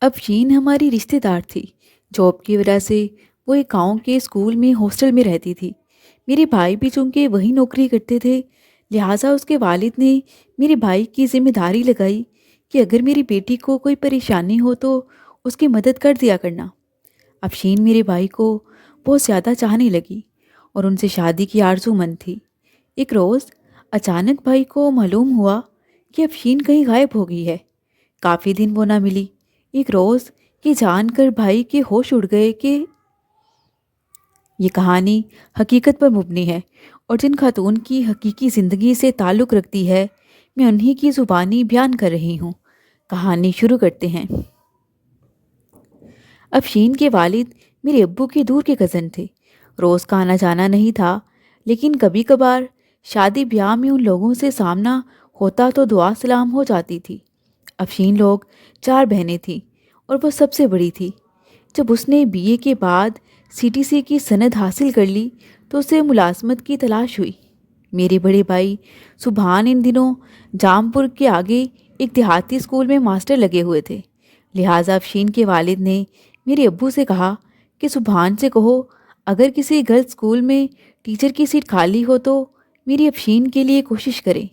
افشین ہماری رشتہ دار تھی۔ جاب کی وجہ سے وہ ایک گاؤں کے اسکول میں ہاسٹل میں رہتی تھی۔ میرے بھائی بھی چونکہ وہی نوکری کرتے تھے، لہٰذا اس کے والد نے میرے بھائی کی ذمہ داری لگائی کہ اگر میری بیٹی کو کوئی پریشانی ہو تو اس کی مدد کر دیا کرنا۔ افشین میرے بھائی کو بہت زیادہ چاہنے لگی اور ان سے شادی کی آرزو مند تھی۔ ایک روز اچانک بھائی کو معلوم ہوا کہ افشین کہیں غائب ہو گئی ہے۔ کافی دن وہ نہ ملی۔ ایک روز یہ جان کر بھائی کے ہوش اڑ گئے کہ یہ کہانی حقیقت پر مبنی ہے اور جن خاتون کی حقیقی زندگی سے تعلق رکھتی ہے میں انہی کی زبانی بیان کر رہی ہوں۔ کہانی شروع کرتے ہیں۔ افشین کے والد میرے ابو کے دور کے کزن تھے۔ روز کا آنا جانا نہیں تھا، لیکن کبھی کبھار شادی بیاہ میں ان لوگوں سے سامنا ہوتا تو دعا سلام ہو جاتی تھی۔ افشین لوگ 4 بہنیں تھیں اور وہ سب سے بڑی تھی۔ جب اس نے BA کے بعد CTC کی سند حاصل کر لی تو اسے ملازمت کی تلاش ہوئی۔ میرے بڑے بھائی سبحان ان دنوں جام پور کے آگے ایک دیہاتی اسکول میں ماسٹر لگے ہوئے تھے، لہٰذا افشین کے والد نے میرے ابو سے کہا کہ سبحان سے کہو اگر کسی گرلز اسکول میں ٹیچر کی سیٹ خالی ہو تو میری افشین کے لیے کوشش کرے۔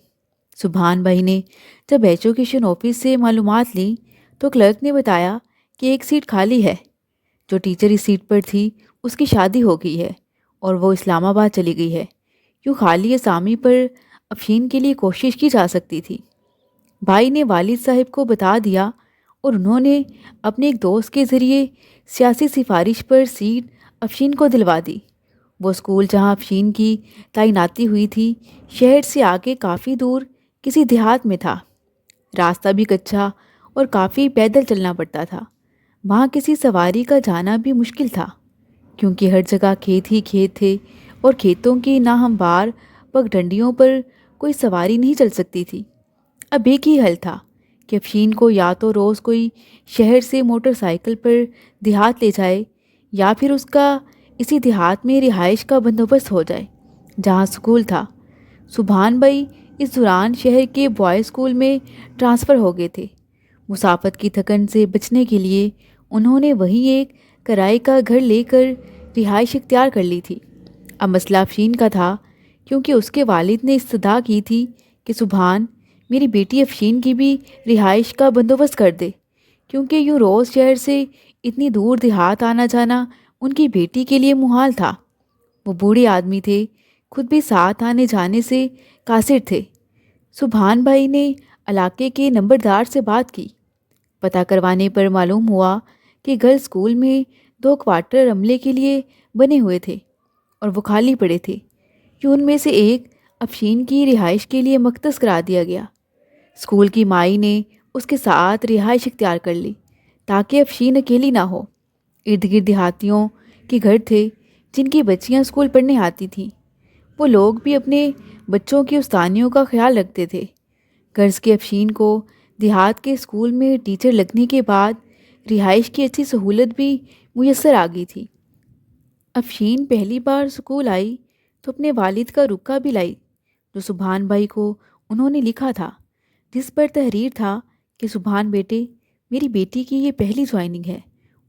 سبحان بھائی نے جب ایجوکیشن آفس سے معلومات لیں تو کلرک نے بتایا کہ ایک سیٹ خالی ہے۔ جو ٹیچر اس سیٹ پر تھی اس کی شادی ہو گئی ہے اور وہ اسلام آباد چلی گئی ہے۔ یوں خالی اسامی پر افشین کے لیے کوشش کی جا سکتی تھی۔ بھائی نے والد صاحب کو بتا دیا اور انہوں نے اپنے ایک دوست کے ذریعے سیاسی سفارش پر سیٹ افشین کو دلوا دی۔ وہ اسکول جہاں افشین کی تعیناتی ہوئی تھی شہر سے آگے کافی دور کسی دیہات میں تھا۔ راستہ بھی کچا اور کافی پیدل چلنا پڑتا تھا۔ وہاں کسی سواری کا جانا بھی مشکل تھا کیونکہ ہر جگہ کھیت ہی کھیت تھے اور کھیتوں کی ناہموار پگڈنڈیوں پر کوئی سواری نہیں چل سکتی تھی۔ اب ایک ہی حل تھا کہ افشین کو یا تو روز کوئی شہر سے موٹر سائیکل پر دیہات لے جائے یا پھر اس کا اسی دیہات میں رہائش کا بندوبست ہو جائے جہاں اسکول تھا۔ سبحان بھائی اس دوران شہر کے بوائز اسکول میں ٹرانسفر ہو گئے تھے۔ مسافت کی تھکن سے بچنے کے لیے انہوں نے وہیں ایک کرائے کا گھر لے کر رہائش اختیار کر لی تھی۔ اب مسئلہ افشین کا تھا کیونکہ اس کے والد نے استدعا کی تھی کہ سبحان میری بیٹی افشین کی بھی رہائش کا بندوبست کر دے، کیونکہ یوں روز شہر سے اتنی دور دیہات آنا جانا ان کی بیٹی کے لیے محال تھا۔ وہ بوڑھے آدمی تھے، خود بھی ساتھ آنے جانے سے قاصر تھے۔ سبحان بھائی نے علاقے کے نمبردار سے بات کی۔ پتہ کروانے پر معلوم ہوا کہ گرلز اسکول میں 2 کوارٹر عملے کے لیے بنے ہوئے تھے اور وہ خالی پڑے تھے۔ یوں ان میں سے ایک افشین کی رہائش کے لیے مختص کرا دیا گیا۔ اسکول کی مائی نے اس کے ساتھ رہائش اختیار کر لی تاکہ افشین اکیلی نہ ہو۔ ارد گرد دیہاتیوں کے گھر تھے جن کی بچیاں اسکول پڑھنے آتی تھیں۔ وہ لوگ بھی اپنے بچوں کی استانیوں کا خیال رکھتے تھے۔ غرض کہ افشین کو دیہات کے اسکول میں ٹیچر لگنے کے بعد رہائش کی اچھی سہولت بھی میسر آ گئی تھی۔ افشین پہلی بار اسکول آئی تو اپنے والد کا رکا بھی لائی جو سبحان بھائی کو انہوں نے لکھا تھا، جس پر تحریر تھا کہ سبحان بیٹے، میری بیٹی کی یہ پہلی جوائننگ ہے۔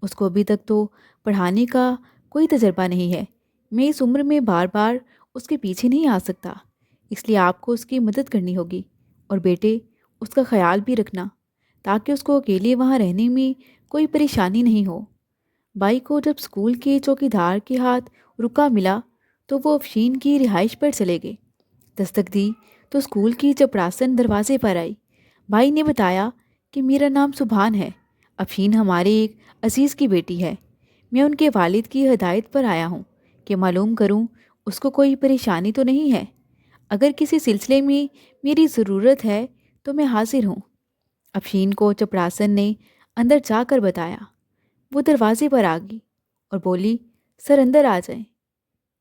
اس کو ابھی تک تو پڑھانے کا کوئی تجربہ نہیں ہے۔ میں اس عمر میں بار بار اس کے پیچھے نہیں آ سکتا، اس لیے آپ کو اس کی مدد کرنی ہوگی، اور بیٹے اس کا خیال بھی رکھنا تاکہ اس کو اکیلے وہاں رہنے میں کوئی پریشانی نہیں ہو۔ بھائی کو جب اسکول کے چوکیدار کے ہاتھ رکا ملا تو وہ افشین کی رہائش پر چلے گئے۔ دستک دی تو اسکول کی چپڑاسن دروازے پر آئی۔ بھائی نے بتایا کہ میرا نام سبحان ہے، افشین ہمارے ایک عزیز کی بیٹی ہے۔ میں ان کے والد کی ہدایت پر آیا ہوں کہ معلوم کروں اس کو کوئی پریشانی تو نہیں ہے۔ اگر کسی سلسلے میں میری ضرورت ہے تو میں حاضر ہوں۔ افشین کو چپڑاسن نے اندر جا کر بتایا۔ وہ دروازے پر آ گئی اور بولی، سر اندر آ جائیں۔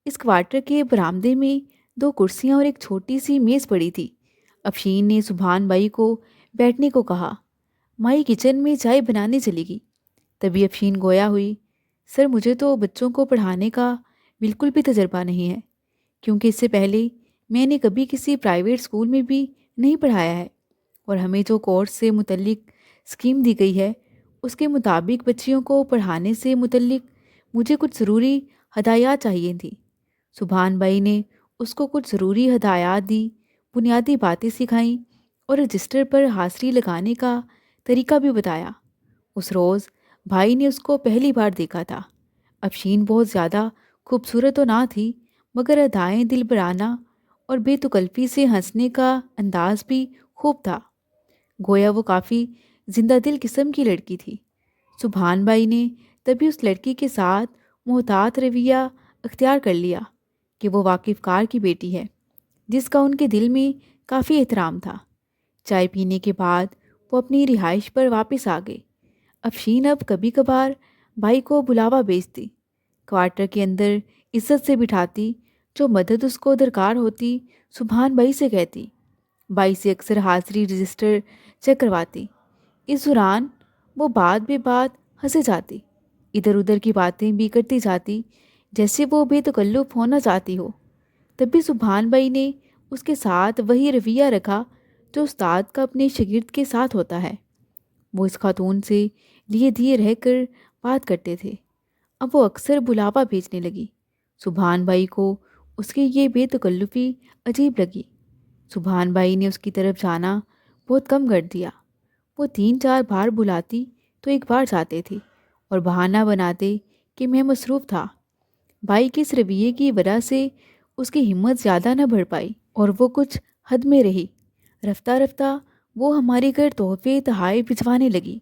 اس کوارٹر کے برآمدے میں 2 کرسیاں اور ایک چھوٹی سی میز پڑی تھی۔ افشین نے سبحان بھائی کو بیٹھنے کو کہا۔ مائی کچن میں چائے بنانے چلی گئی۔ تبھی افشین گویا ہوئی، سر مجھے تو بچوں کو پڑھانے کا بالکل بھی تجربہ نہیں ہے، کیونکہ اس سے پہلے میں نے کبھی کسی پرائیویٹ اسکول میں بھی نہیں پڑھایا ہے، اور ہمیں جو کورس سے متعلق اسکیم دی گئی ہے اس کے مطابق بچیوں کو پڑھانے سے متعلق مجھے کچھ ضروری ہدایات چاہیے تھیں۔ سبحان بھائی نے اس کو کچھ ضروری ہدایات دی، بنیادی باتیں سکھائیں اور رجسٹر پر حاضری لگانے کا طریقہ بھی بتایا۔ اس روز بھائی نے اس کو پہلی بار دیکھا تھا۔ افشین بہت زیادہ خوبصورت تو نہ تھی، مگر ادائیں دل برانہ اور بے تکلفی سے ہنسنے کا انداز بھی خوب تھا۔ گویا وہ کافی زندہ دل قسم کی لڑکی تھی۔ سبحان بھائی نے تبھی اس لڑکی کے ساتھ محتاط رویہ اختیار کر لیا کہ وہ واقف کار کی بیٹی ہے، جس کا ان کے دل میں کافی احترام تھا۔ چائے پینے کے بعد وہ اپنی رہائش پر واپس آ گئے۔ افشین اب کبھی کبھار بھائی کو بلاوا بھیجتی، کوارٹر کے اندر عزت سے بٹھاتی، جو مدد اس کو درکار ہوتی سبحان بھائی سے کہتی۔ بھائی سے اکثر حاضری رجسٹر چیک کرواتی۔ اس دوران وہ بات بے بات ہنسے جاتی، ادھر ادھر کی باتیں بھی کرتی جاتی، جیسے وہ بے تکلف ہونا چاہتی ہو۔ تب بھی سبحان بھائی نے اس کے ساتھ وہی رویہ رکھا جو استاد کا اپنے شاگرد کے ساتھ ہوتا ہے۔ وہ اس خاتون سے لیے دھیے رہ کر بات کرتے تھے۔ اب وہ اکثر بلاوا بھیجنے لگی۔ سبحان بھائی کو اس کی یہ بے تکلفی عجیب لگی۔ سبحان بھائی نے اس کی طرف جانا بہت کم کر دیا۔ وہ 3-4 بار بلاتی تو ایک بار جاتے تھے اور بہانہ بناتے کہ میں مصروف تھا۔ بھائی کے اس رویے کی وجہ سے اس کی ہمت زیادہ نہ بڑھ پائی اور وہ کچھ حد میں رہی۔ رفتہ رفتہ وہ ہمارے گھر تحفے تحائف بھجوانے لگی۔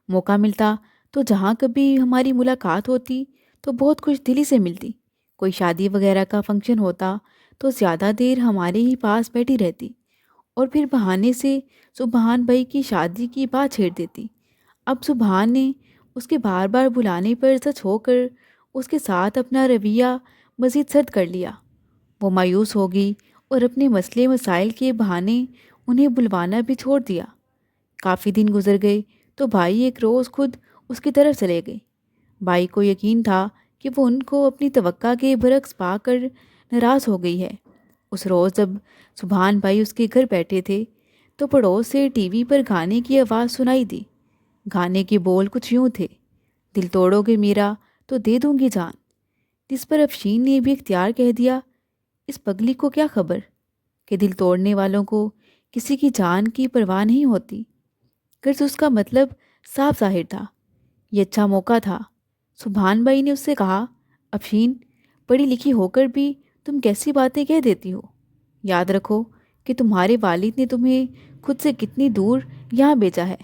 موقع ملتا تو جہاں کبھی ہماری ملاقات ہوتی تو بہت خوش دلی سے ملتی۔ کوئی شادی وغیرہ کا فنکشن ہوتا تو زیادہ دیر ہمارے ہی پاس بیٹھی رہتی اور پھر بہانے سے سبحان بھائی کی شادی کی بات چھیڑ دیتی۔ اب سبحان نے اس کے بار بار بلانے پر سچ ہو کر اس کے ساتھ اپنا رویہ مزید سرد کر لیا۔ وہ مایوس ہو گئی اور اپنے مسئلے مسائل کے بہانے انہیں بلوانا بھی چھوڑ دیا۔ کافی دن گزر گئے تو بھائی ایک روز خود اس کی طرف چلے گئے۔ بھائی کو یقین تھا کہ وہ ان کو اپنی توقع کے برعکس پا کر ناراض ہو گئی ہے۔ اس روز جب سبحان بھائی اس کے گھر بیٹھے تھے تو پڑوس سے ٹی وی پر گانے کی آواز سنائی دی۔ گانے کے بول کچھ یوں تھے: دل توڑو گے میرا تو دے دوں گی جان۔ جس پر افشین نے بھی اختیار کہہ دیا، اس پگلی کو کیا خبر کہ دل توڑنے والوں کو کسی کی جان کی پرواہ نہیں ہوتی۔ غرض اس کا مطلب صاف ظاہر تھا۔ یہ اچھا موقع تھا۔ سبحان بھائی نے اس سے کہا: افشین، پڑھی لکھی ہو کر بھی تم کیسی باتیں کہہ دیتی ہو؟ یاد رکھو کہ تمہارے والد نے تمہیں خود سے کتنی دور یہاں بھیجا ہے،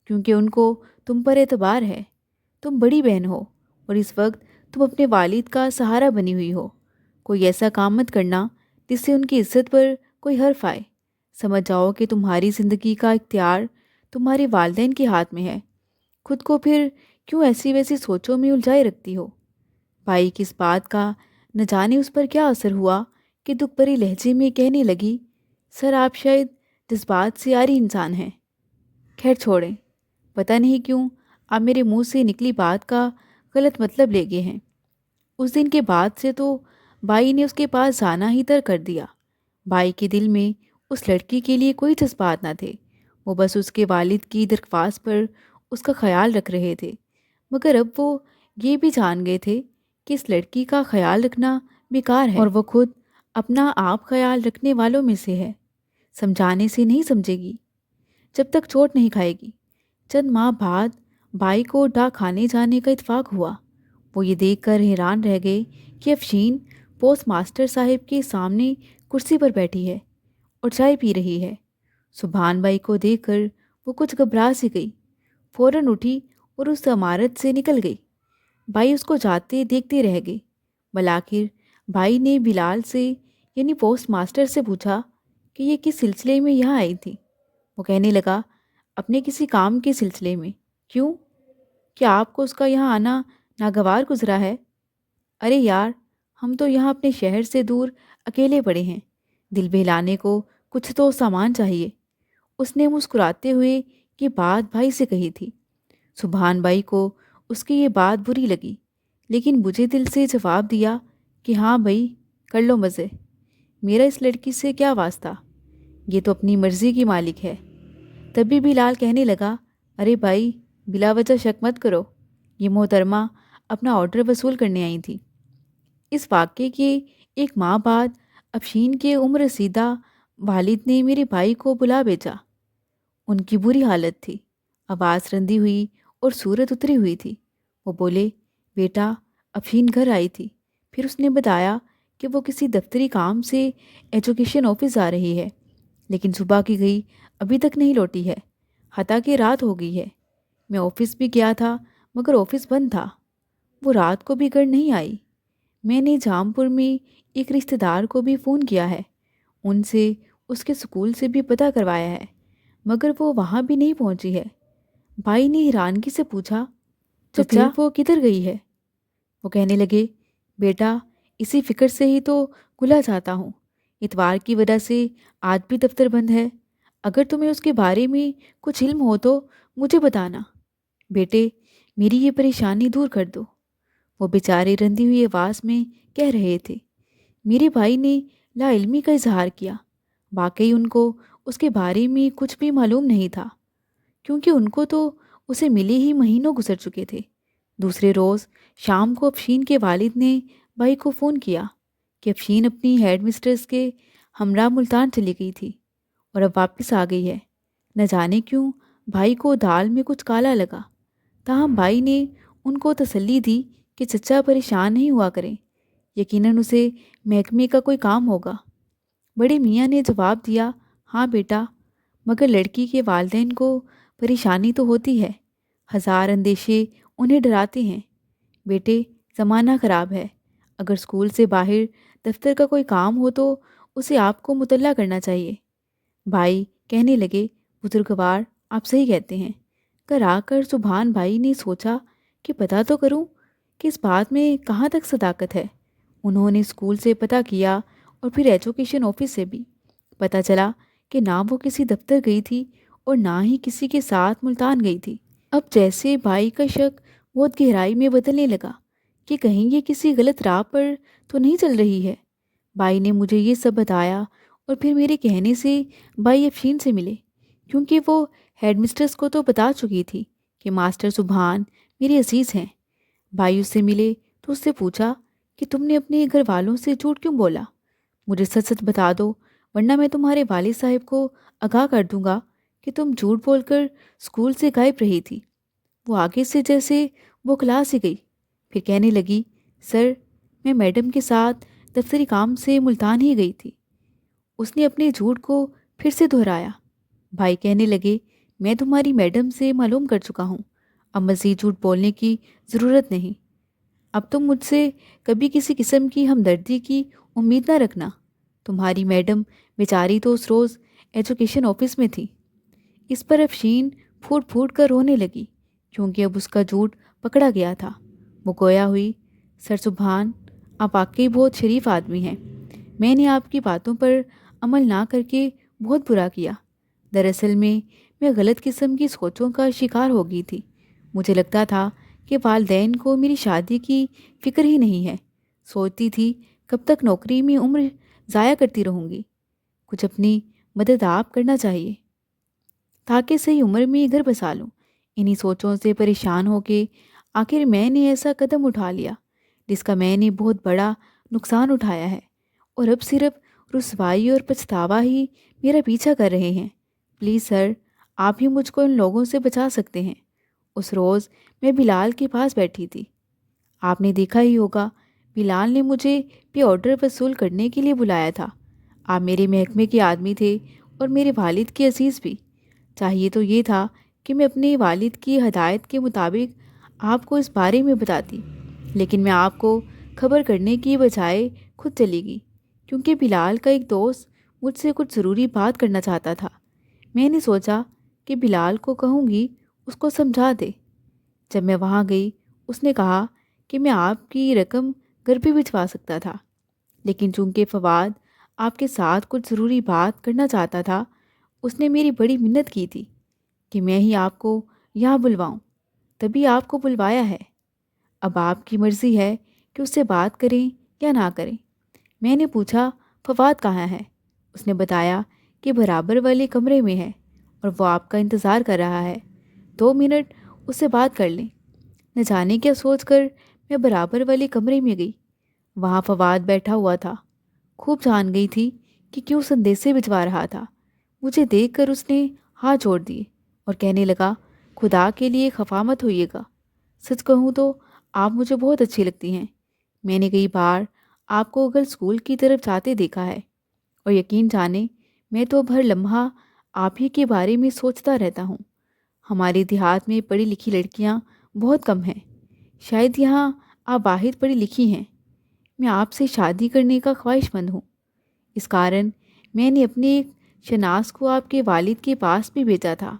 کیونکہ ان کو تم پر اعتبار ہے۔ تم بڑی بہن ہو اور اس وقت تم اپنے والد کا سہارا بنی ہوئی ہو۔ کوئی ایسا کام مت کرنا جس سے ان کی عزت پر کوئی حرف آئے۔ سمجھ جاؤ کہ تمہاری زندگی کا اختیار تمہارے والدین کے ہاتھ میں ہے۔ خود کو پھر کیوں ایسی ویسی سوچوں میں الجھائے رکھتی ہو؟ بھائی کی اس بات کا نہ جانے اس پر کیا اثر ہوا کہ دکھ بھرے لہجے میں کہنے لگی: سر، آپ شاید جذبات سے عاری انسان ہیں۔ خیر چھوڑیں، پتہ نہیں کیوں آپ میرے منہ سے نکلی بات کا غلط مطلب لے گئے ہیں۔ اس دن کے بعد سے تو بھائی نے اس کے پاس جانا ہی ترک کر دیا۔ بھائی کے دل میں اس لڑکی کے لیے کوئی جذبات نہ تھے۔ وہ بس اس کے والد کی درخواست پر اس کا خیال رکھ رہے تھے، مگر اب وہ یہ بھی جان گئے تھے کہ اس لڑکی کا خیال رکھنا بیکار ہے اور وہ خود اپنا آپ خیال رکھنے والوں میں سے ہے۔ سمجھانے سے نہیں سمجھے گی جب تک چوٹ نہیں کھائے گی۔ چند ماہ بعد بھائی کو ڈاک کھانے جانے کا اتفاق ہوا۔ وہ یہ دیکھ کر حیران رہ گئے کہ افشین پوسٹ ماسٹر صاحب کے سامنے کرسی پر بیٹھی ہے اور چائے پی رہی ہے۔ سبحان بھائی کو دیکھ کر وہ کچھ گھبرا سی گئی، فوراً اٹھی اور اس عمارت سے نکل گئی۔ بھائی اس کو جاتے دیکھتے رہ گئے۔ بالآخر بھائی نے بلال سے یعنی پوسٹ ماسٹر سے پوچھا کہ یہ کس سلسلے میں یہاں آئی تھی۔ وہ کہنے لگا: اپنے کسی کام کے سلسلے میں۔ کیوں؟ کیا آپ کو اس کا یہاں آنا ناگوار گزرا ہے؟ ارے یار، ہم تو یہاں اپنے شہر سے دور اکیلے پڑے ہیں، دل بہلانے کو کچھ تو سامان چاہیے۔ اس نے مسکراتے ہوئے یہ بات بھائی سے کہی تھی۔ سبحان بھائی کو اس کی یہ بات بری لگی، لیکن بجھے دل سے جواب دیا کہ ہاں بھائی، کر لو مزے، میرا اس لڑکی سے کیا واسطہ، یہ تو اپنی مرضی کی مالک ہے۔ تبھی بلال کہنے لگا: ارے بھائی، بلا وجہ شک مت کرو، یہ محترمہ اپنا آرڈر وصول کرنے آئی تھی۔ اس واقعے کے ایک ماہ بعد افشین کے عمر رسیدہ والد نے میرے بھائی کو بلا بھیجا۔ ان کی بری حالت تھی، آواز رندی ہوئی اور صورت اتری ہوئی تھی۔ وہ بولے، بیٹا افشین گھر آئی تھی، پھر اس نے بتایا کہ وہ کسی دفتری کام سے ایجوکیشن آفس آ رہی ہے، لیکن صبح کی گئی ابھی تک نہیں لوٹی ہے، حتیٰ کہ رات ہو گئی ہے۔ میں آفس بھی گیا تھا مگر آفس بند تھا، وہ رات کو بھی گھر نہیں آئی۔ میں نے جام پور میں ایک رشتہ دار کو بھی فون کیا ہے، ان سے اس کے سکول سے بھی پتہ کروایا ہے، مگر وہ وہاں بھی نہیں پہنچی ہے۔ بھائی نے حیرانگی سے پوچھا، تو پھر وہ کدھر گئی ہے؟ وہ کہنے لگے، بیٹا اسی فکر سے ہی تو کھلا جاتا ہوں، اتوار کی وجہ سے آج بھی دفتر بند ہے۔ اگر تمہیں اس کے بارے میں کچھ علم ہو تو مجھے بتانا، بیٹے میری یہ پریشانی دور کر دو۔ وہ بیچارے رندی ہوئی آواز میں کہہ رہے تھے۔ میرے بھائی نے لا علمی کا اظہار کیا، واقعی ان کو اس کے بارے میں کچھ بھی معلوم نہیں تھا، کیونکہ ان کو تو اسے ملے ہی مہینوں گزر چکے تھے۔ دوسرے روز شام کو افشین کے والد نے بھائی کو فون کیا کہ افشین اپنی ہیڈ مسٹریس کے ہمراہ ملتان چلی گئی تھی اور اب واپس آ گئی ہے۔ نہ جانے کیوں بھائی کو دال میں کچھ کالا لگا، تاہم بھائی نے ان کو تسلی دی کہ چچا پریشان نہیں ہوا کریں، یقیناً اسے محکمے کا کوئی کام ہوگا۔ بڑے میاں نے جواب دیا، ہاں بیٹا، مگر لڑکی کے والدین کو پریشانی تو ہوتی ہے، ہزار اندیشے انہیں ڈراتے ہیں۔ بیٹے زمانہ خراب ہے، اگر اسکول سے باہر دفتر کا کوئی کام ہو تو اسے آپ کو مطلع کرنا چاہیے۔ بھائی کہنے لگے، بزرگوار آپ صحیح کہتے ہیں۔ گھر آ کر سبحان بھائی نے سوچا کہ پتہ تو کروں کہ اس بات میں کہاں تک صداقت ہے۔ انہوں نے اسکول سے پتہ کیا اور پھر ایجوکیشن آفس سے بھی۔ پتہ چلا کہ نہ وہ کسی دفتر گئی تھی اور نہ ہی کسی کے ساتھ ملتان گئی تھی۔ اب جیسے بھائی کا شک بہت گہرائی میں بدلنے لگا کہ کہیں یہ کسی غلط راہ پر تو نہیں چل رہی ہے۔ بھائی نے مجھے یہ سب بتایا اور پھر میرے کہنے سے بھائی افشین سے ملے، کیونکہ وہ ہیڈ مسٹریس کو تو بتا چکی تھی کہ ماسٹر سبحان میرے عزیز ہیں۔ بھائی اس سے ملے تو اس سے پوچھا کہ تم نے اپنے گھر والوں سے جھوٹ کیوں بولا؟ مجھے سچ سچ بتا دو، ورنہ میں تمہارے والد صاحب کو آگاہ کر دوں گا کہ تم جھوٹ بول کر اسکول سے غائب رہی تھی۔ وہ آگے سے جیسے وہ کلاس ہی گئی، پھر کہنے لگی، سر میں میڈم کے ساتھ دفتری کام سے ملتان ہی گئی تھی۔ اس نے اپنے جھوٹ کو پھر سے دہرایا۔ بھائی کہنے لگے، میں تمہاری میڈم سے معلوم کر چکا ہوں، اب مزید جھوٹ بولنے کی ضرورت نہیں۔ اب تم مجھ سے کبھی کسی قسم کی ہمدردی کی امید نہ رکھنا۔ تمہاری میڈم بیچاری تو اس روز ایجوکیشن آفس میں تھی۔ اس پر افشین پھوٹ پھوٹ کر رونے لگی، کیونکہ اب اس کا جھوٹ پکڑا گیا تھا۔ وہ گویا ہوئی، سر سبحان آپ واقعی بہت شریف آدمی ہیں، میں نے آپ کی باتوں پر عمل نہ کر کے بہت برا کیا۔ دراصل میں غلط قسم کی سوچوں کا شکار ہو گئی تھی۔ مجھے لگتا تھا کہ والدین کو میری شادی کی فکر ہی نہیں ہے، سوچتی تھی کب تک نوکری میں عمر ضائع کرتی رہوں گی، کچھ اپنی مدد آپ کرنا چاہیے تاکہ صحیح عمر میں گھر بسا لوں۔ انہی سوچوں سے پریشان ہو کے آخر میں نے ایسا قدم اٹھا لیا جس کا میں نے بہت بڑا نقصان اٹھایا ہے، اور اب صرف رسوائی اور پچھتاوا ہی میرا پیچھا کر رہے ہیں۔ پلیز سر، آپ ہی مجھ کو ان لوگوں سے بچا سکتے ہیں۔ اس روز میں بلال کے پاس بیٹھی تھی، آپ نے دیکھا ہی ہوگا، بلال نے مجھے پے آرڈر وصول کرنے کے لیے بلایا تھا۔ آپ میرے محکمے کے آدمی تھے اور میرے والد کے عزیز بھی۔ چاہیے تو یہ تھا کہ میں اپنے والد کی ہدایت کے مطابق آپ کو اس بارے میں بتاتی، لیکن میں آپ کو خبر کرنے کی بجائے خود چلی گئی، کیونکہ بلال کا ایک دوست مجھ سے کچھ ضروری بات کرنا چاہتا تھا۔ میں نے سوچا کہ بلال کو کہوں گی اس کو سمجھا دے۔ جب میں وہاں گئی اس نے کہا کہ میں آپ کی رقم گھر پہ بھجوا سکتا تھا، لیکن چونکہ فواد آپ کے ساتھ کچھ ضروری بات کرنا چاہتا تھا، اس نے میری بڑی منت کی تھی کہ میں ہی آپ کو یہاں بلواؤں، تبھی آپ کو بلوایا ہے۔ اب آپ کی مرضی ہے کہ اس سے بات کریں یا نہ کریں۔ میں نے پوچھا، فواد کہاں ہے؟ اس نے بتایا کہ برابر والے کمرے میں ہے اور وہ آپ کا انتظار کر رہا ہے۔ 2 منٹ اس سے بات کر لیں۔ نہ جانے کیا سوچ کر میں برابر والے کمرے میں گئی۔ وہاں فواد بیٹھا ہوا تھا۔ خوب جان گئی تھی کہ کیوں سندیسے بھجوا رہا تھا۔ مجھے دیکھ کر اس نے ہاتھ جوڑ دیے اور کہنے لگا، خدا کے لیے خفا مت ہوئیے گا، سچ کہوں تو آپ مجھے بہت اچھی لگتی ہیں۔ میں نے کئی بار آپ کو اگر اسکول کی طرف جاتے دیکھا ہے، اور یقین جانے میں تو ہر لمحہ آپ ہی کے بارے میں سوچتا رہتا ہوں۔ ہمارے دیہات میں پڑھی لکھی لڑکیاں بہت کم ہیں، شاید یہاں آپ واحد پڑھی لکھی ہیں۔ میں آپ سے شادی کرنے کا خواہش مند ہوں۔ اس کارن میں نے اپنے ایک شناس کو آپ کے والد کے پاس بھی بھیجا تھا،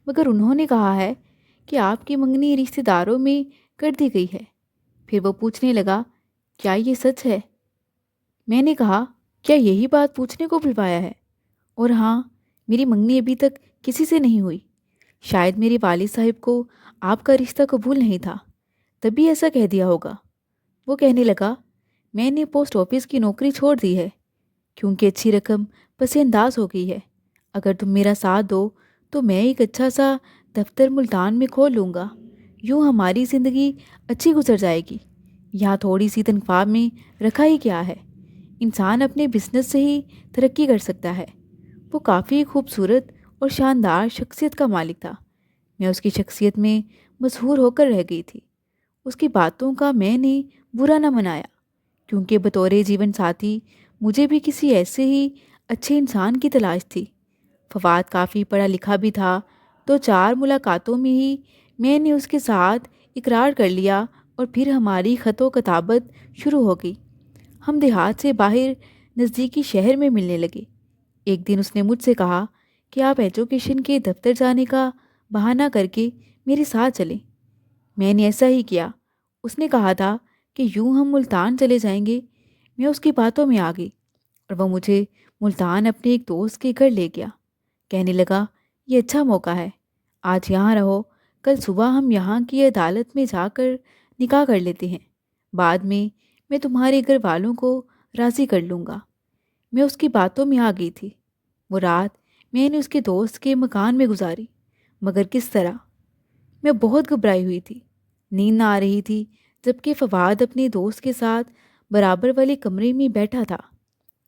مگر انہوں نے کہا ہے کہ آپ کی منگنی رشتہ داروں میں کر دی گئی ہے۔ پھر وہ پوچھنے لگا، کیا یہ سچ ہے؟ میں نے کہا، کیا یہی بات پوچھنے کو بلوایا ہے؟ اور ہاں، میری منگنی ابھی تک کسی سے نہیں ہوئی۔ شاید میرے والد صاحب کو آپ کا رشتہ قبول نہیں تھا، تبھی ایسا کہہ دیا ہوگا۔ وہ کہنے لگا، میں نے پوسٹ آفس کی نوکری چھوڑ دی ہے کیونکہ اچھی رقم پس انداز ہو گئی ہے۔ اگر تم میرا ساتھ دو تو میں ایک اچھا سا دفتر ملتان میں کھول لوں گا، یوں ہماری زندگی اچھی گزر جائے گی۔ یہاں تھوڑی سی تنخواہ میں رکھا ہی کیا ہے، انسان اپنے بزنس سے ہی ترقی کر سکتا ہے۔ وہ کافی خوبصورت اور شاندار شخصیت کا مالک تھا۔ میں اس کی شخصیت میں مسحور ہو کر رہ گئی تھی۔ اس کی باتوں کا میں نے برا نہ منایا، کیونکہ بطور جیون ساتھی مجھے بھی کسی ایسے ہی اچھے انسان کی تلاش تھی۔ فواد کافی پڑھا لکھا بھی تھا، تو 4 ملاقاتوں میں ہی میں نے اس کے ساتھ اقرار کر لیا اور پھر ہماری خط و کتابت شروع ہو گئی۔ ہم دیہات سے باہر نزدیکی شہر میں ملنے لگے۔ ایک دن اس نے مجھ سے کہا کہ آپ ایجوکیشن کے دفتر جانے کا بہانہ کر کے میرے ساتھ چلیں۔ میں نے ایسا ہی کیا۔ اس نے کہا تھا کہ یوں ہم ملتان چلے جائیں گے۔ میں اس کی باتوں میں آ گئی اور وہ مجھے ملتان اپنے ایک دوست کے گھر لے گیا۔ کہنے لگا، یہ اچھا موقع ہے، آج یہاں رہو، کل صبح ہم یہاں کی عدالت میں جا کر نکاح کر لیتے ہیں، بعد میں تمہارے گھر والوں کو راضی کر لوں گا۔ میں اس کی باتوں میں آ گئی تھی۔ وہ رات میں نے اس کے دوست کے مکان میں گزاری، مگر کس طرح؟ میں بہت گھبرائی ہوئی تھی، نیند نہ آ رہی تھی، جبکہ فواد اپنے دوست کے ساتھ برابر والے کمرے میں بیٹھا تھا۔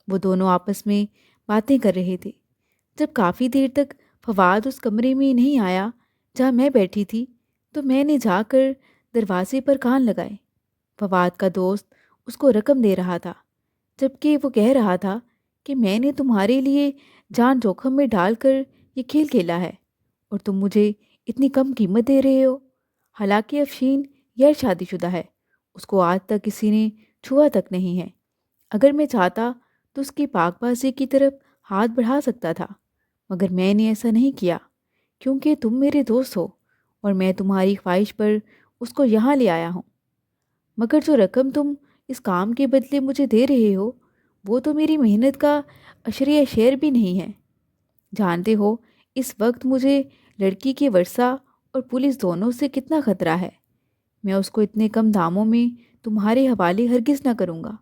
وہ دونوں آپس میں باتیں کر رہے تھے۔ جب کافی دیر تک فواد اس کمرے میں نہیں آیا جہاں میں بیٹھی تھی، تو میں نے جا کر دروازے پر کان لگائے۔ فواد کا دوست اس کو رقم دے رہا تھا، جبکہ وہ کہہ رہا تھا کہ میں نے تمہارے لیے جان جوخم میں ڈال کر یہ کھیل کھیلا ہے اور تم مجھے اتنی کم قیمت دے رہے ہو۔ حالانکہ افشین غیر شادی شدہ ہے، اس کو آج تک کسی نے چھوا تک نہیں ہے۔ اگر میں چاہتا تو اس کی پاک بازی کی طرف ہاتھ بڑھا سکتا تھا، مگر میں نے ایسا نہیں کیا کیونکہ تم میرے دوست ہو اور میں تمہاری خواہش پر اس کو یہاں لے آیا ہوں۔ مگر جو رقم تم اس کام کے بدلے مجھے دے رہے ہو، وہ تو میری محنت کا عشرِ شعر بھی نہیں ہے۔ جانتے ہو اس وقت مجھے لڑکی کے ورثہ اور پولیس دونوں سے کتنا خطرہ ہے۔ میں اس کو اتنے کم داموں میں تمہارے حوالے ہرگز نہ کروں گا۔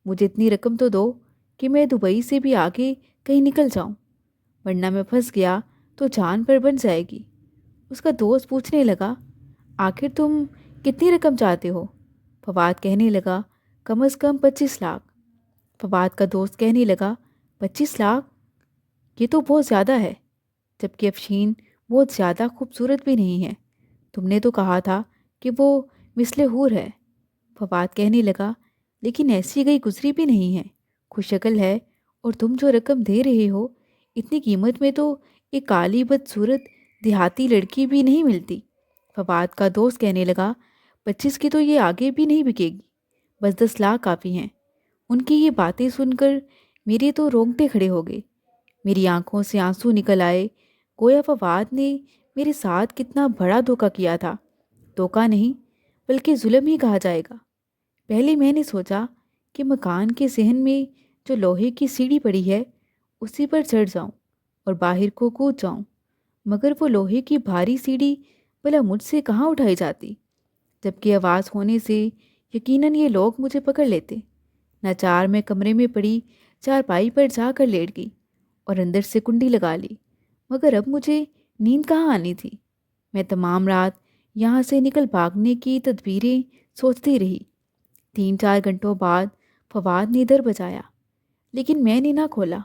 مجھے اتنی رقم تو دو کہ میں دبئی سے بھی آگے کہیں نکل جاؤں، ورنہ میں پھنس گیا تو جان پر بن جائے گی۔ اس کا دوست پوچھنے لگا، آخر تم کتنی رقم چاہتے ہو؟ فواد کہنے لگا، کم از کم 25 لاکھ۔ فواد کا دوست کہنے لگا، 25 لاکھ؟ یہ تو بہت زیادہ ہے، جبکہ افشین بہت زیادہ خوبصورت بھی نہیں ہے۔ تم نے تو کہا تھا کہ وہ مثل حور ہے۔ فواد کہنے لگا، لیکن ایسی گئی گزری بھی نہیں ہے، خوش شکل ہے، اور تم جو رقم دے رہے ہو، اتنی قیمت میں تو ایک کالی بدصورت دیہاتی لڑکی بھی نہیں ملتی۔ فواد کا دوست کہنے لگا، 25 کی تو یہ آگے بھی نہیں بکے گی، بس 10 لاکھ کافی ہیں۔ ان کی یہ باتیں سن کر میرے تو رونگٹے کھڑے ہو گئے، میری آنکھوں سے آنسو نکل آئے۔ گویا فواد نے میرے ساتھ کتنا بڑا دھوکہ کیا تھا۔ دھوکہ نہیں بلکہ ظلم ہی کہا جائے گا۔ پہلے میں نے سوچا کہ مکان کے صحن میں جو لوہے کی سیڑھی پڑی ہے اسی پر چڑھ جاؤں اور باہر کو کود جاؤں، مگر وہ لوہے کی بھاری سیڑھی بھلا مجھ سے کہاں اٹھائی جاتی؟ جبکہ آواز ہونے سے یقیناً یہ لوگ مجھے پکڑ لیتے۔ ناچار میں کمرے میں پڑی چارپائی پر جا کر لیٹ گئی اور اندر سے کنڈی لگا لی، مگر اب مجھے نیند کہاں آنی تھی۔ میں تمام رات یہاں سے نکل بھاگنے کی تدبیریں سوچتی رہی۔ 3-4 گھنٹوں بعد فواد نے در بجایا، لیکن میں نے نہ کھولا۔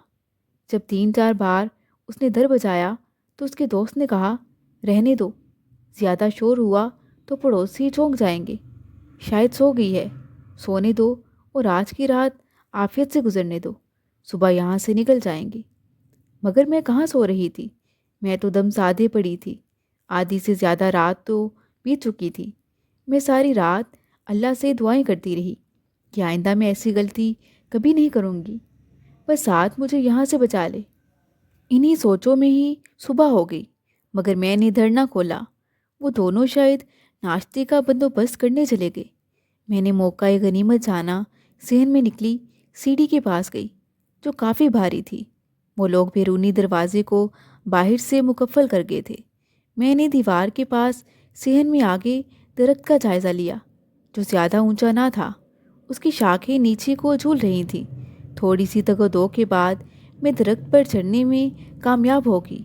جب 3-4 بار اس نے در بجایا تو اس کے دوست نے کہا، رہنے دو، زیادہ شور ہوا تو پڑوسی چونک جائیں گے، شاید سو گئی ہے، سونے دو اور آج کی رات عافیت سے گزرنے دو، صبح یہاں سے نکل جائیں گے۔ مگر میں کہاں سو رہی تھی، میں تو دم سادے پڑی تھی۔ آدھی سے زیادہ رات تو بیت چکی تھی۔ میں ساری رات اللہ سے دعائیں کرتی رہی کہ آئندہ میں ایسی غلطی کبھی نہیں کروں گی، بس ساتھ مجھے یہاں سے بچا لے۔ انہی سوچوں میں ہی صبح ہو گئی، مگر میں نے دھر نہ کھولا۔ وہ دونوں شاید ناشتے کا بندوبست کرنے چلے گئے۔ میں نے موقع غنیمت جانا صحن میں نکلی، سیڑھی کے پاس گئی جو کافی بھاری تھی۔ وہ لوگ بیرونی دروازے کو باہر سے مقفل کر گئے تھے۔ میں نے دیوار کے پاس صحن میں آگے درخت کا جائزہ لیا جو زیادہ اونچا نہ تھا، اس کی شاخیں نیچے کو جھول رہی تھیں۔ تھوڑی سی تگ و دو کے بعد میں درخت پر چڑھنے میں کامیاب ہو گئی۔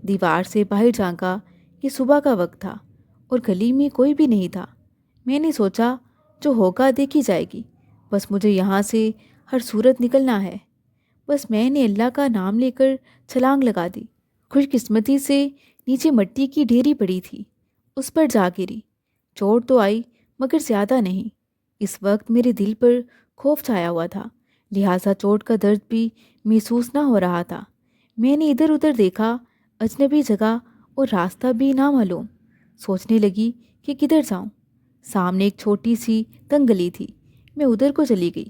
دیوار سے باہر جھانکا، یہ صبح کا وقت تھا اور گلی میں کوئی بھی نہیں تھا۔ میں نے سوچا جو ہوگا دیکھی جائے گی، بس مجھے یہاں سے ہر صورت نکلنا ہے۔ بس میں نے اللہ کا نام لے کر چھلانگ لگا دی۔ خوش قسمتی سے نیچے مٹی کی ڈھیری پڑی تھی، اس پر جا گری۔ چوٹ تو آئی مگر زیادہ نہیں۔ اس وقت میرے دل پر خوف چھایا ہوا تھا، لہٰذا چوٹ کا درد بھی محسوس نہ ہو رہا تھا۔ میں نے ادھر ادھر دیکھا، اجنبی جگہ اور راستہ بھی نامعلوم۔ سوچنے لگی کہ کدھر جاؤں۔ سامنے ایک چھوٹی سی تنگ گلی تھی، میں ادھر کو چلی گئی۔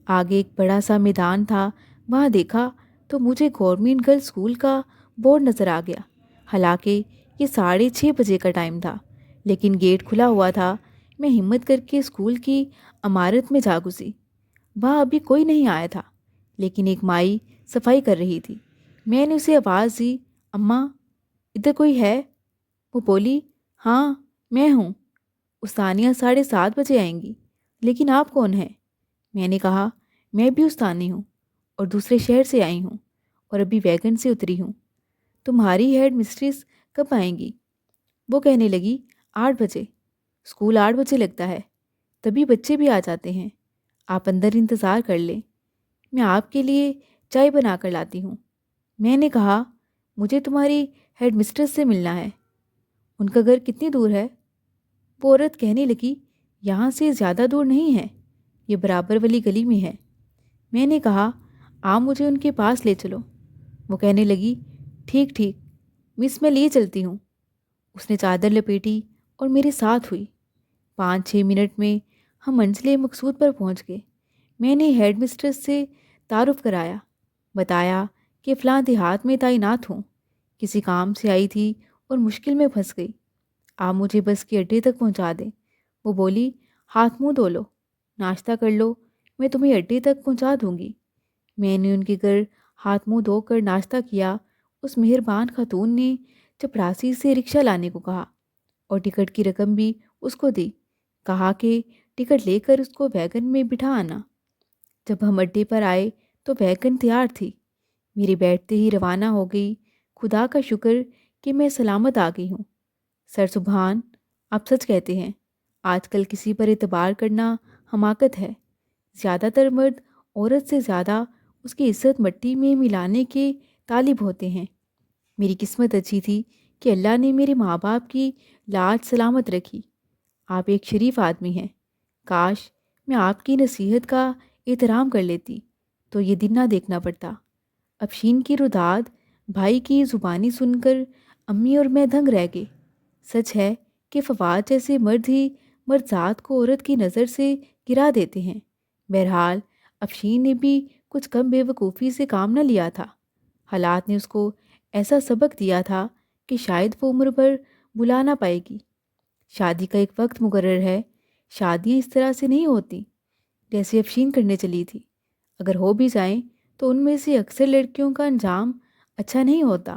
آگے ایک بڑا سا میدان تھا، وہاں دیکھا تو مجھے گورنمنٹ گرلز اسکول کا بورڈ نظر آ گیا۔ حالانکہ یہ 6:30 بجے کا ٹائم تھا، لیکن گیٹ کھلا ہوا تھا۔ میں ہمت کر کے اسکول کی عمارت میں جا گھسی۔ وہاں ابھی کوئی نہیں آیا تھا، لیکن ایک مائی صفائی کر رہی تھی۔ میں نے اسے آواز دی، اماں ادھر کوئی ہے؟ وہ بولی، ہاں میں ہوں، استانیہ 7:30 بجے آئیں گی، لیکن آپ کون ہیں؟ میں نے کہا، میں بھی استانی ہوں اور دوسرے شہر سے آئی ہوں اور ابھی ویگن سے اتری ہوں۔ تمہاری ہیڈ مسٹریس کب آئیں گی؟ وہ کہنے لگی، 8 بجے، اسکول 8 بجے لگتا ہے، تبھی بچے بھی آ جاتے ہیں، آپ اندر انتظار کر لیں، میں آپ کے لیے چائے بنا کر لاتی ہوں۔ میں نے کہا، مجھے تمہاری ہیڈ مسٹریس سے ملنا ہے، ان کا گھر کتنی دور ہے؟ وہ عورت کہنے لگی، یہاں سے زیادہ دور نہیں ہے، یہ برابر والی گلی میں ہے۔ میں نے کہا، آپ مجھے ان کے پاس لے چلو۔ وہ کہنے لگی، ٹھیک ٹھیک مس، میں لیے چلتی ہوں۔ اس نے چادر لپیٹی اور میرے ساتھ ہوئی۔ 5-6 منٹ میں ہم منزل مقصود پر پہنچ گئے۔ میں نے ہیڈ مسٹریس سے تعارف کرایا، بتایا کہ فلاں دیہات میں تعینات ہوں، کسی کام سے آئی تھی اور مشکل میں پھنس گئی، آپ مجھے بس کے اڈے تک پہنچا دیں۔ وہ بولی، ہاتھ منہ دھو لو، ناشتہ کر لو، میں تمہیں اڈے تک پہنچا دوں گی۔ میں نے ان کے گھر ہاتھ منہ دھو کر ناشتہ کیا۔ اس مہربان خاتون نے چپراسی سے رکشہ لانے کو کہا اور ٹکٹ کی رقم بھی اس کو دی، کہا کہ ٹکٹ لے کر اس کو ویگن میں بٹھا آنا۔ جب ہم اڈے پر آئے تو ویگن تیار تھی، میرے بیٹھتے ہی روانہ ہو گئی۔ خدا کا شکر کہ میں سلامت آ گئی ہوں۔ سر سبحان، آپ سچ کہتے ہیں، آج کل کسی پر اعتبار کرنا حماقت ہے۔ زیادہ تر مرد عورت سے زیادہ اس کی عزت مٹی میں ملانے کے طالب ہوتے ہیں۔ میری قسمت اچھی تھی کہ اللہ نے میرے ماں باپ کی لاج سلامت رکھی۔ آپ ایک شریف آدمی ہیں، کاش میں آپ کی نصیحت کا احترام کر لیتی تو یہ دن نہ دیکھنا پڑتا۔ افشین کی روداد بھائی کی زبانی سن کر امی اور میں دنگ رہ گئے۔ سچ ہے کہ فواد جیسے مرد ہی مرد ذات کو عورت کی نظر سے گرا دیتے ہیں۔ بہرحال افشین نے بھی کچھ کم بے وقوفی سے کام نہ لیا تھا۔ حالات نے اس کو ایسا سبق دیا تھا کہ شاید وہ عمر بھر بھلا نہ پائے گی۔ شادی کا ایک وقت مقرر ہے، شادیاں اس طرح سے نہیں ہوتی جیسے افشین کرنے چلی تھی۔ اگر ہو بھی جائیں تو ان میں سے اکثر لڑکیوں کا انجام اچھا نہیں ہوتا۔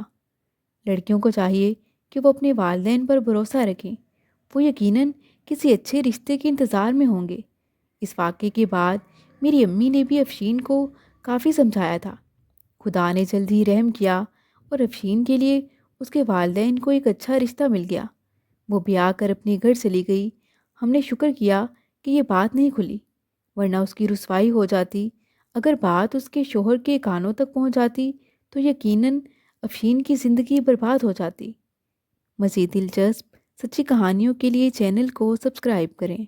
لڑکیوں کو چاہیے کہ وہ اپنے والدین پر بھروسہ رکھیں، وہ یقیناً کسی اچھے رشتے کے انتظار میں ہوں گے۔ اس واقعے کے بعد میری امی نے بھی افشین کو کافی سمجھایا تھا۔ خدا نے جلد ہی رحم کیا اور افشین کے لیے اس کے والدین کو ایک اچھا رشتہ مل گیا۔ وہ بھی آ کر اپنے گھر چلی گئی۔ ہم نے شکر کیا کہ یہ بات نہیں کھلی، ورنہ اس کی رسوائی ہو جاتی۔ اگر بات اس کے شوہر کے کانوں تک پہنچ جاتی تو یقیناً افشین کی زندگی برباد ہو جاتی۔ مزید دلچسپ سچی کہانیوں کے لیے چینل کو سبسکرائب کریں۔